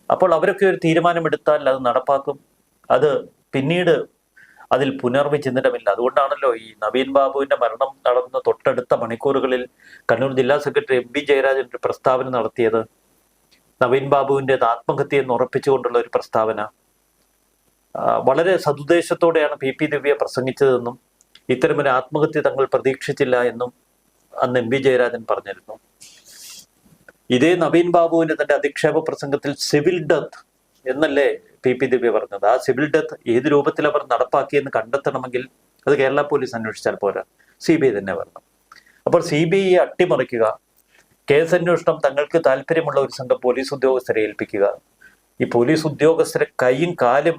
അപ്പോൾ അവരൊക്കെ ഒരു തീരുമാനമെടുത്താൽ അത് നടപ്പാക്കും. അത് പിന്നീട് അതിൽ പുനർവിചിന്തനമില്ല. അതുകൊണ്ടാണല്ലോ ഈ നവീൻ ബാബുവിന്റെ മരണം നടന്ന തൊട്ടടുത്ത മണിക്കൂറുകളിൽ കണ്ണൂർ ജില്ലാ സെക്രട്ടറി MB ജയരാജൻ ഒരു പ്രസ്താവന നടത്തിയത്. നവീൻ ബാബുവിൻ്റെ ആത്മഹത്യ എന്ന് ഉറപ്പിച്ചുകൊണ്ടുള്ള ഒരു പ്രസ്താവന. വളരെ സതുദ്ദേശത്തോടെയാണ് PP ദിവ്യ പ്രസംഗിച്ചതെന്നും ഇത്തരമൊരു ആത്മഹത്യ തങ്ങൾ പ്രതീക്ഷിച്ചില്ല എന്നും അന്ന് MB ജയരാജൻ പറഞ്ഞിരുന്നു. ഇതേ നവീൻ ബാബുവിന്റെ തന്റെ അധിക്ഷേപ പ്രസംഗത്തിൽ സിവിൽ ഡെത്ത് എന്നല്ലേ PP ദിവ്യ പറഞ്ഞത്. ആ സിവിൽ ഡെത്ത് ഏത് രൂപത്തിൽ അവർ നടപ്പാക്കിയെന്ന് കണ്ടെത്തണമെങ്കിൽ അത് കേരള പോലീസ് അന്വേഷിച്ചാൽ പോരാ, CBI തന്നെ വരണം. അപ്പോൾ CBIയെ അട്ടിമറിക്കുക, കേസന്വേഷണം തങ്ങൾക്ക് താല്പര്യമുള്ള ഒരു സംഘം പോലീസ് ഉദ്യോഗസ്ഥരെ ഏൽപ്പിക്കുക, ഈ പോലീസ് ഉദ്യോഗസ്ഥരെ കൈയും കാലും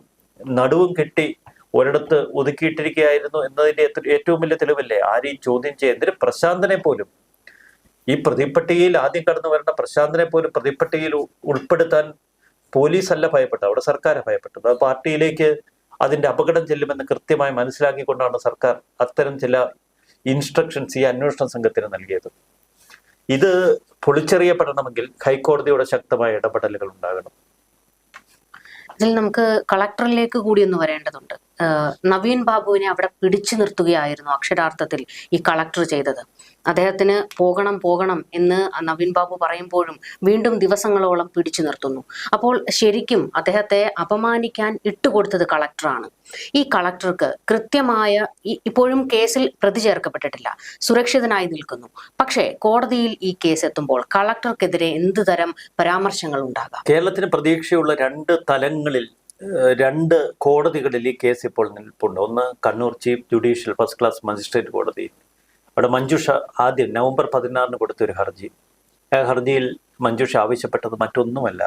നടുവും കെട്ടി ഒരിടത്ത് ഒതുക്കിയിട്ടിരിക്കുകയായിരുന്നു എന്നതിന്റെ ഏറ്റവും വലിയ തെളിവല്ലേ? ആരെയും ചോദ്യം ചെയ്യാൻ, എന്തിന് പ്രശാന്തനെ പോലും, ഈ പ്രതിപട്ടികയിൽ ആദ്യം കടന്നു വരേണ്ട പ്രശാന്തനെ പോലും പ്രതിപട്ടികയിൽ ഉൾപ്പെടുത്താൻ പോലീസല്ല ഭയപ്പെട്ടത്, അവിടെ സർക്കാരാണ് ഭയപ്പെട്ടത്. ആ പാർട്ടിയിലേക്ക് അതിന്റെ അപകടം ചെല്ലുമെന്ന് കൃത്യമായി മനസ്സിലാക്കിക്കൊണ്ടാണ് സർക്കാർ അത്തരം ചില ഇൻസ്ട്രക്ഷൻസ് ഈ അന്വേഷണ സംഘത്തിന് നൽകിയത്. ഇത് പൊളിച്ചെറിയപ്പെടണമെങ്കിൽ ഹൈക്കോടതിയുടെ ശക്തമായ ഇടപെടലുകൾ ഉണ്ടാകണം. ഇതിൽ നമുക്ക് കളക്ടറിലേക്ക് കൂടി ഒന്ന് വരേണ്ടതുണ്ട്. നവീൻ ബാബുവിനെ അവിടെ പിടിച്ചു നിർത്തുകയായിരുന്നു അക്ഷരാർത്ഥത്തിൽ ഈ കളക്ടർ ചെയ്തത്. അദ്ദേഹത്തിന് പോകണം എന്ന് നവീൻ ബാബു പറയുമ്പോഴും വീണ്ടും ദിവസങ്ങളോളം പിടിച്ചു നിർത്തുന്നു. അപ്പോൾ ശരിക്കും അദ്ദേഹത്തെ അപമാനിക്കാൻ ഇട്ടുകൊടുത്തത് കളക്ടറാണ്. ഈ കളക്ടർക്ക് കൃത്യമായ, ഇപ്പോഴും കേസിൽ പ്രതി ചേർക്കപ്പെട്ടിട്ടില്ല, സുരക്ഷിതനായി നിൽക്കുന്നു. പക്ഷേ കോടതിയിൽ ഈ കേസ് എത്തുമ്പോൾ കളക്ടർക്കെതിരെ എന്ത് തരം പരാമർശങ്ങൾ ഉണ്ടാകാം? കേരളത്തിന് പ്രതീക്ഷയുള്ള രണ്ട് തലങ്ങളിൽ, രണ്ട് കോടതികളിൽ ഈ കേസ് ഇപ്പോൾ നിൽപ്പുണ്ട്. ഒന്ന് Kannur chief judicial first class magistrate കോടതി. അവിടെ മഞ്ജുഷ ആദ്യം നവംബർ 16 കൊടുത്തൊരു ഹർജി. ആ ഹർജിയിൽ മഞ്ജുഷ ആവശ്യപ്പെട്ടത് മറ്റൊന്നുമല്ല,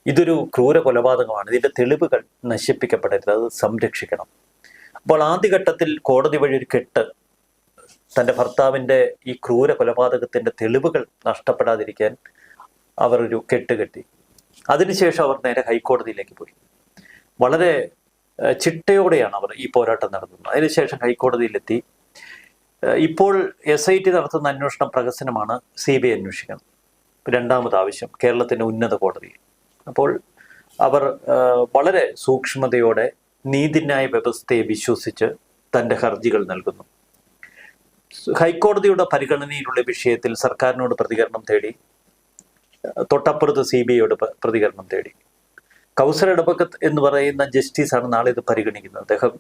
ഇതൊരു ക്രൂര കൊലപാതകമാണ്, ഇതിന്റെ തെളിവുകൾ നശിപ്പിക്കപ്പെടരുത്, അത് സംരക്ഷിക്കണം. അപ്പോൾ ആദ്യഘട്ടത്തിൽ കോടതി വഴി ഒരു കെട്ട്, തൻ്റെ ഭർത്താവിൻ്റെ ഈ ക്രൂര കൊലപാതകത്തിന്റെ തെളിവുകൾ നഷ്ടപ്പെടാതിരിക്കാൻ അവർ ഒരു കെട്ട് കെട്ടി. അതിനുശേഷം അവർ നേരെ ഹൈക്കോടതിയിലേക്ക് പോയി. വളരെ ചിട്ടയോടെയാണ് അവർ ഈ പോരാട്ടം നടത്തുന്നത്. അതിനുശേഷം ഹൈക്കോടതിയിലെത്തി. ഇപ്പോൾ SIT നടത്തുന്ന അന്വേഷണം പ്രഹസനമാണ്, CBI അന്വേഷിക്കണം. രണ്ടാമത് ആവശ്യം കേരളത്തിന്റെ ഉന്നത കോടതി. അപ്പോൾ അവർ വളരെ സൂക്ഷ്മതയോടെ നീതിന്യായ വ്യവസ്ഥയെ വിശ്വസിച്ച് തൻ്റെ ഹർജികൾ നൽകുന്നു. ഹൈക്കോടതിയുടെ പരിഗണനയിലുള്ള വിഷയത്തിൽ സർക്കാരിനോട് പ്രതികരണം തേടി, തൊട്ടപ്പുറത്ത് CBIയോട് പ്രതികരണം തേടി. കൗസർ ഇടബക്കത്ത് എന്ന് പറയുന്ന ജസ്റ്റിസാണ് നാളെ ഇത് പരിഗണിക്കുന്നത്. അദ്ദേഹം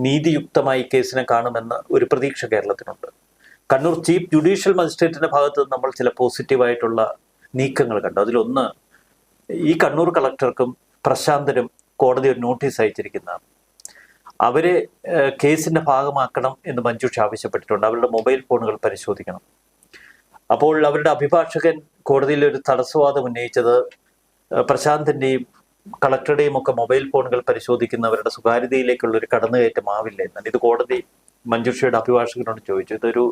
നീതിയുക്തമായി കേസിനെ കാണുമെന്ന ഒരു പ്രതീക്ഷ കേരളത്തിനുണ്ട്. കണ്ണൂർ ചീഫ് ജുഡീഷ്യൽ മജിസ്ട്രേറ്റിന്റെ ഭാഗത്ത് നമ്മൾ ചില പോസിറ്റീവായിട്ടുള്ള നീക്കങ്ങൾ കണ്ടു. അതിലൊന്ന്, ഈ കണ്ണൂർ കളക്ടർക്കും പ്രശാന്തനും കോടതി ഒരു നോട്ടീസ് അയച്ചിരിക്കുന്നതാണ്. അവരെ കേസിന്റെ ഭാഗമാക്കണം എന്ന് മഞ്ജുഷ ആവശ്യപ്പെട്ടിട്ടുണ്ട്. അവരുടെ മൊബൈൽ ഫോണുകൾ പരിശോധിക്കണം. അപ്പോൾ അവരുടെ അഭിഭാഷകൻ കോടതിയിൽ ഒരു തടസ്സവാദം ഉന്നയിച്ചത് പ്രശാന്തിന്റെയും കളക്ടറുടെയും ഒക്കെ മൊബൈൽ ഫോണുകൾ പരിശോധിക്കുന്നവരുടെ സ്വകാര്യതയിലേക്കുള്ള ഒരു കടന്നുകയറ്റം ആവില്ല എന്നാണ്. ഇത് കോടതി മഞ്ജുഷയുടെ അഭിഭാഷകനോട് ചോദിച്ചു. ഇതൊരു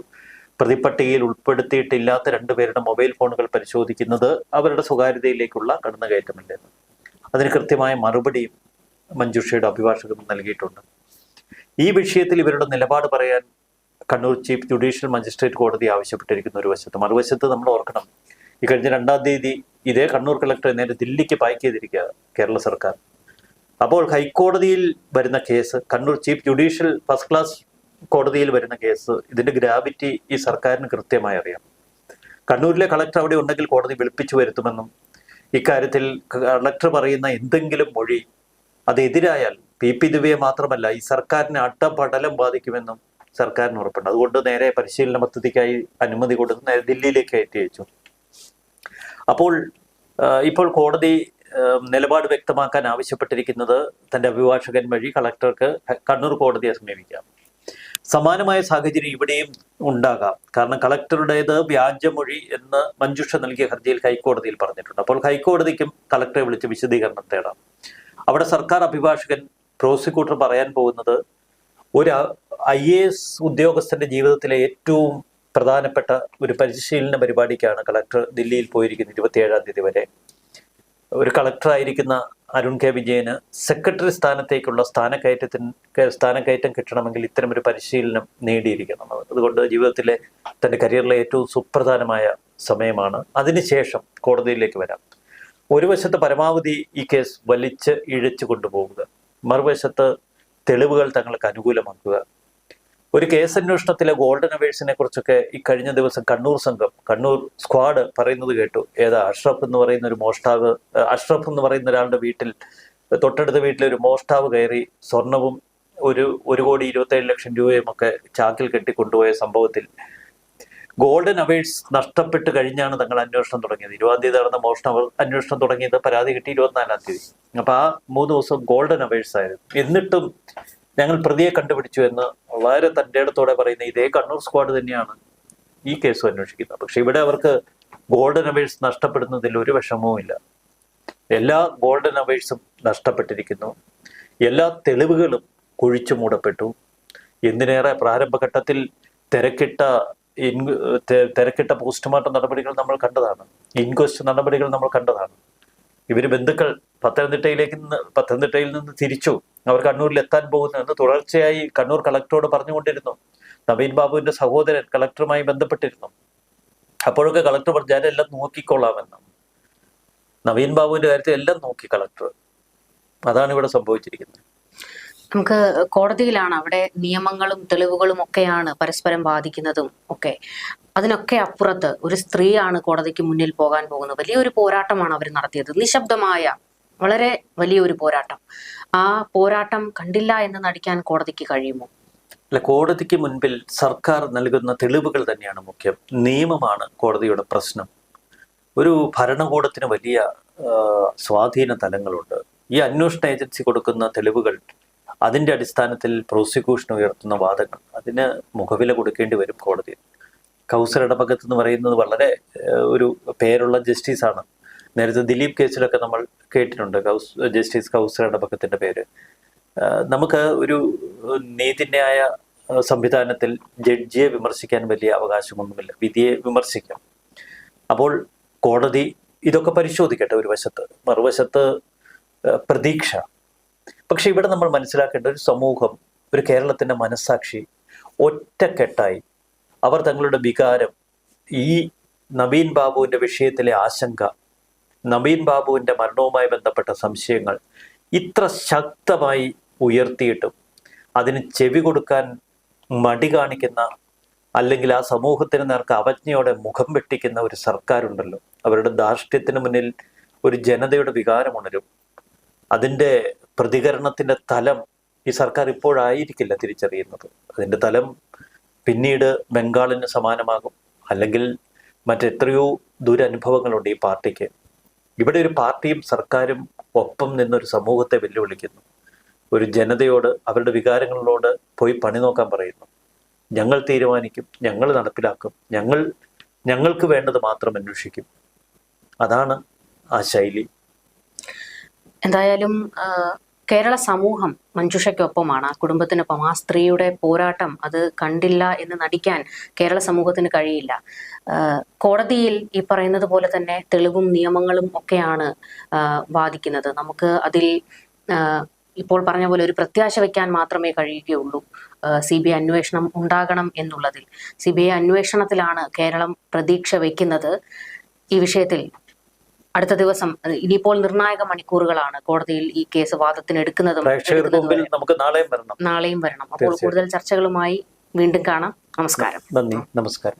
പ്രതിപട്ടികയിൽ ഉൾപ്പെടുത്തിയിട്ടില്ലാത്ത രണ്ടുപേരുടെ മൊബൈൽ ഫോണുകൾ പരിശോധിക്കുന്നത് അവരുടെ സ്വകാര്യതയിലേക്കുള്ള കടന്നുകയറ്റമില്ലെന്ന്. അതിന് കൃത്യമായ മറുപടിയും മഞ്ജുഷയുടെ അഭിഭാഷകൻ നൽകിയിട്ടുണ്ട്. ഈ വിഷയത്തിൽ ഇവരുടെ നിലപാട് പറയാൻ കണ്ണൂർ ചീഫ് ജുഡീഷ്യൽ മജിസ്ട്രേറ്റ് കോടതി ആവശ്യപ്പെട്ടിരിക്കുന്ന ഒരു വശത്ത്. മറുവശത്ത് നമ്മൾ ഓർക്കണം, ഈ കഴിഞ്ഞ 2-ാം തീയതി ഇതേ കണ്ണൂർ കളക്ടറെ നേരെ ദില്ലിക്ക് പായ്ക്ക് ചെയ്തിരിക്കുക കേരള സർക്കാർ. അപ്പോൾ ഹൈക്കോടതിയിൽ വരുന്ന case, Kannur chief judicial first class കോടതിയിൽ വരുന്ന കേസ്, ഇതിന്റെ ഗ്രാവിറ്റി ഈ സർക്കാരിന് കൃത്യമായി അറിയാം. കണ്ണൂരിലെ കളക്ടർ അവിടെ ഉണ്ടെങ്കിൽ കോടതി വിളിപ്പിച്ചു വരുത്തുമെന്നും ഇക്കാര്യത്തിൽ കളക്ടർ പറയുന്ന എന്തെങ്കിലും മൊഴി അതെതിരായാൽ PP ദിവ്യയെ മാത്രമല്ല ഈ സർക്കാരിനെ അട്ടപടലം ബാധിക്കുമെന്നും സർക്കാരിന് ഉറപ്പുണ്ട്. അതുകൊണ്ട് നേരെ പരിശീലന പദ്ധതിക്കായി അനുമതി കൊടുത്ത് നേരെ ദില്ലിയിലേക്ക് കയറ്റി അയച്ചു. അപ്പോൾ ഇപ്പോൾ കോടതി നിലപാട് വ്യക്തമാക്കാൻ ആവശ്യപ്പെട്ടിരിക്കുന്നത് തന്റെ അഭിഭാഷകൻ വഴി കളക്ടർക്ക് കണ്ണൂർ കോടതിയെ സമീപിക്കാം. സമാനമായ സാഹചര്യം ഇവിടെയും ഉണ്ടാകാം. കാരണം കളക്ടറുടേത് വ്യാജമൊഴി എന്ന് മഞ്ജുഷ നൽകിയ ഹർജിയിൽ ഹൈക്കോടതിയിൽ പറഞ്ഞിട്ടുണ്ട്. അപ്പോൾ ഹൈക്കോടതിക്കും കളക്ടറെ വിളിച്ച് വിശദീകരണം തേടാം. അവിടെ സർക്കാർ അഭിഭാഷകൻ പ്രോസിക്യൂട്ടർ പറയാൻ പോകുന്നത് ഒരു IAS ഉദ്യോഗസ്ഥന്റെ ജീവിതത്തിലെ ഏറ്റവും പ്രധാനപ്പെട്ട ഒരു പരിശീലന പരിപാടിക്കാണ് കളക്ടർ ദില്ലിയിൽ പോയിരിക്കുന്നത് 27-ാം തീയതി വരെ. ഒരു കളക്ടറായിരിക്കുന്ന അരുൺ K. വിജയന് സെക്രട്ടറി സ്ഥാനത്തേക്കുള്ള സ്ഥാനക്കയറ്റം കിട്ടണമെങ്കിൽ ഇത്തരം ഒരു പരിശീലനം നേടിയിരിക്കണം. അതുകൊണ്ട് ജീവിതത്തിലെ തൻ്റെ കരിയറിലെ ഏറ്റവും സുപ്രധാനമായ സമയമാണ്. അതിനുശേഷം കോടതിയിലേക്ക് വരാം. ഒരു വശത്ത് പരമാവധി ഈ കേസ് വലിച്ച് ഇഴച്ചു കൊണ്ടുപോവുക, മറുവശത്ത് തെളിവുകൾ തങ്ങൾക്ക് അനുകൂലമാക്കുക. ഒരു കേസ് അന്വേഷണത്തിലെ ഗോൾഡൻ അവേഴ്സിനെ കുറിച്ചൊക്കെ ഈ കഴിഞ്ഞ ദിവസം കണ്ണൂർ സ്ക്വാഡ് പറയുന്നത് കേട്ടു. അഷ്റഫ് എന്ന് പറയുന്ന ഒരാളുടെ വീട്ടിൽ, തൊട്ടടുത്ത വീട്ടിൽ ഒരു മോഷ്ടാവ് കയറി സ്വർണവും 1,27,00,000 രൂപയും ഒക്കെ ചാക്കിൽ കെട്ടിക്കൊണ്ടുപോയ സംഭവത്തിൽ ഗോൾഡൻ അവേഴ്സ് നഷ്ടപ്പെട്ട് കഴിഞ്ഞാണ് തങ്ങൾ അന്വേഷണം തുടങ്ങിയത്. 20-ാം തീയതി നടന്ന അന്വേഷണം തുടങ്ങിയത്, പരാതി കിട്ടി 24-ാം തീയതി. അപ്പൊ ആ 3 ദിവസം ഗോൾഡൻ അവേഴ്സ് ആയിരുന്നു. എന്നിട്ടും ഞങ്ങൾ പ്രതിയെ കണ്ടുപിടിച്ചു എന്ന് വളരെ തൻ്റെ ഇടത്തോടെ പറയുന്ന ഇതേ കണ്ണൂർ സ്ക്വാഡ് തന്നെയാണ് ഈ കേസ് അന്വേഷിക്കുന്നത്. പക്ഷെ ഇവിടെ അവർക്ക് ഗോൾഡൻ അവേഴ്സ് നഷ്ടപ്പെടുന്നതിൽ ഒരു വിഷമവും ഇല്ല. എല്ലാ ഗോൾഡൻ അവേഴ്സും നഷ്ടപ്പെട്ടിരിക്കുന്നു. എല്ലാ തെളിവുകളും കുഴിച്ചു മൂടപ്പെട്ടു. എന്തിനേറെ പ്രാരംഭഘട്ടത്തിൽ തിരക്കിട്ട പോസ്റ്റ്മോർട്ടം നടപടികൾ നമ്മൾ കണ്ടതാണ്, ഇൻക്വസ്റ്റ് നടപടികൾ നമ്മൾ കണ്ടതാണ്. ഇവര് ബന്ധുക്കൾ പത്തനംതിട്ടയിൽ നിന്ന് തിരിച്ചു, അവർ കണ്ണൂരിൽ എത്താൻ പോകുന്നു എന്ന് തുടർച്ചയായി കണ്ണൂർ കളക്ടറോട് പറഞ്ഞുകൊണ്ടിരുന്നു. നവീൻ ബാബുവിന്റെ സഹോദരൻ കളക്ടറുമായി ബന്ധപ്പെട്ടിരുന്നു. അപ്പോഴൊക്കെ കളക്ടർ പറഞ്ഞു ഞാനെല്ലാം നോക്കിക്കൊള്ളാമെന്ന്. നവീൻ ബാബുവിന്റെ കാര്യത്തിൽ എല്ലാം നോക്കി കളക്ടർ. അതാണ് ഇവിടെ സംഭവിച്ചിരിക്കുന്നത്. നമുക്ക് കോടതിയിലാണ്, അവിടെ നിയമങ്ങളും തെളിവുകളും ഒക്കെയാണ് പരസ്പരം ബാധിക്കുന്നതും ഒക്കെ. അതിനൊക്കെ അപ്പുറത്ത് ഒരു സ്ത്രീയാണ് കോടതിക്ക് മുന്നിൽ പോകാൻ പോകുന്നത്. വലിയൊരു പോരാട്ടമാണ് അവർ നടത്തിയത്, നിശബ്ദമായ വളരെ വലിയൊരു പോരാട്ടം. ആ പോരാട്ടം കണ്ടില്ല എന്ന് നടിക്കാൻ കോടതിക്ക് കഴിയുമോ? അല്ല, കോടതിക്ക് മുൻപിൽ സർക്കാർ നൽകുന്ന തെളിവുകൾ തന്നെയാണ് മുഖ്യം. നിയമമാണ് കോടതിയുടെ പ്രശ്നം. ഒരു ഭരണകൂടത്തിന് വലിയ സ്വാധീന തലങ്ങളുണ്ട്. ഈ അന്വേഷണ ഏജൻസി കൊടുക്കുന്ന തെളിവുകൾ, അതിന്റെ അടിസ്ഥാനത്തിൽ പ്രോസിക്യൂഷൻ ഉയർത്തുന്ന വാദങ്ങൾ, അതിന് മുഖവില കൊടുക്കേണ്ടി വരും കോടതി. കൗസർ ഇടഭഗത്ത് എന്ന് പറയുന്നത് വളരെ ഒരു പേരുള്ള ജസ്റ്റിസാണ്. നേരത്തെ ദിലീപ് കേസിലൊക്കെ നമ്മൾ കേട്ടിട്ടുണ്ട് ജസ്റ്റിസ് കൗസർ ഇടഭഗത്തിന്റെ പേര്. നമുക്ക് ഒരു നീതിന്യായ സംവിധാനത്തിൽ ജഡ്ജിയെ വിമർശിക്കാൻ വലിയ അവകാശമൊന്നുമില്ല, വിധിയെ വിമർശിക്കാം. അപ്പോൾ കോടതി ഇതൊക്കെ പരിശോധിക്കട്ടെ ഒരു വശത്ത്, മറുവശത്ത് പ്രതീക്ഷ. പക്ഷെ ഇവിടെ നമ്മൾ മനസ്സിലാക്കേണ്ട ഒരു സമൂഹം, ഒരു കേരളത്തിന്റെ മനസ്സാക്ഷി ഒറ്റക്കെട്ടായി അവർ തങ്ങളുടെ വികാരം, ഈ നവീൻ ബാബുവിന്റെ വിഷയത്തിലെ ആശങ്ക, നവീൻ ബാബുവിന്റെ മരണവുമായി ബന്ധപ്പെട്ട സംശയങ്ങൾ ഇത്ര ശക്തമായി ഉയർത്തിയിട്ടും അതിന് ചെവി കൊടുക്കാൻ മടി കാണിക്കുന്ന, അല്ലെങ്കിൽ ആ സമൂഹത്തിന് നേർക്ക് അവജ്ഞയോടെ മുഖം വെട്ടിക്കുന്ന ഒരു സർക്കാരുണ്ടല്ലോ, അവരുടെ ധാർഷ്ട്യത്തിന് മുന്നിൽ ഒരു ജനതയുടെ വികാരമുണരും. അതിൻ്റെ പ്രതികരണത്തിന്റെ തലം ഈ സർക്കാർ ഇപ്പോഴായിരിക്കില്ല തിരിച്ചറിയുന്നത്. അതിൻ്റെ തലം പിന്നീട് ബംഗാളിന് സമാനമാകും, അല്ലെങ്കിൽ മറ്റെത്രയോ ദുരനുഭവങ്ങളുണ്ട് ഈ പാർട്ടിക്ക്. ഇവിടെ ഒരു പാർട്ടിയും സർക്കാരും ഒപ്പം നിന്നൊരു സമൂഹത്തെ വെല്ലുവിളിക്കുന്നു. ഒരു ജനതയോട് അവരുടെ വികാരങ്ങളോട് പോയി പണി നോക്കാൻ പറയുന്നു. ഞങ്ങൾ തീരുമാനിക്കും, ഞങ്ങൾ നടപ്പിലാക്കും, ഞങ്ങൾക്ക് വേണ്ടത് മാത്രം അന്വേഷിക്കും. അതാണ് ആ ശൈലി. എന്തായാലും കേരള സമൂഹം മഞ്ജുഷയ്ക്കൊപ്പമാണ്, ആ കുടുംബത്തിനൊപ്പം. ആ സ്ത്രീയുടെ പോരാട്ടം അത് കണ്ടില്ല എന്ന് നടിക്കാൻ കേരള സമൂഹത്തിന് കഴിയില്ല. കോടതിയിൽ ഈ പറയുന്നത് പോലെ തന്നെ തെളിവും നിയമങ്ങളും ഒക്കെയാണ് വാദിക്കുന്നത്. നമുക്ക് അതിൽ ഇപ്പോൾ പറഞ്ഞ പോലെ ഒരു പ്രത്യാശ വയ്ക്കാൻ മാത്രമേ കഴിയുകയുള്ളൂ. CBI അന്വേഷണം ഉണ്ടാകണം എന്നുള്ളതിൽ. CBI അന്വേഷണത്തിലാണ് കേരളം പ്രതീക്ഷ വയ്ക്കുന്നത്. ഈ വിഷയത്തിൽ അടുത്ത ദിവസം, ഇനിയിപ്പോൾ നിർണായക മണിക്കൂറുകളാണ് കോടതിയിൽ ഈ കേസ് വാദത്തിന് എടുക്കുന്നതും നമുക്ക് നാളെയും വരണം. അപ്പോൾ കൂടുതൽ ചർച്ചകളുമായി വീണ്ടും കാണാം. നമസ്കാരം. നന്ദി, നമസ്കാരം.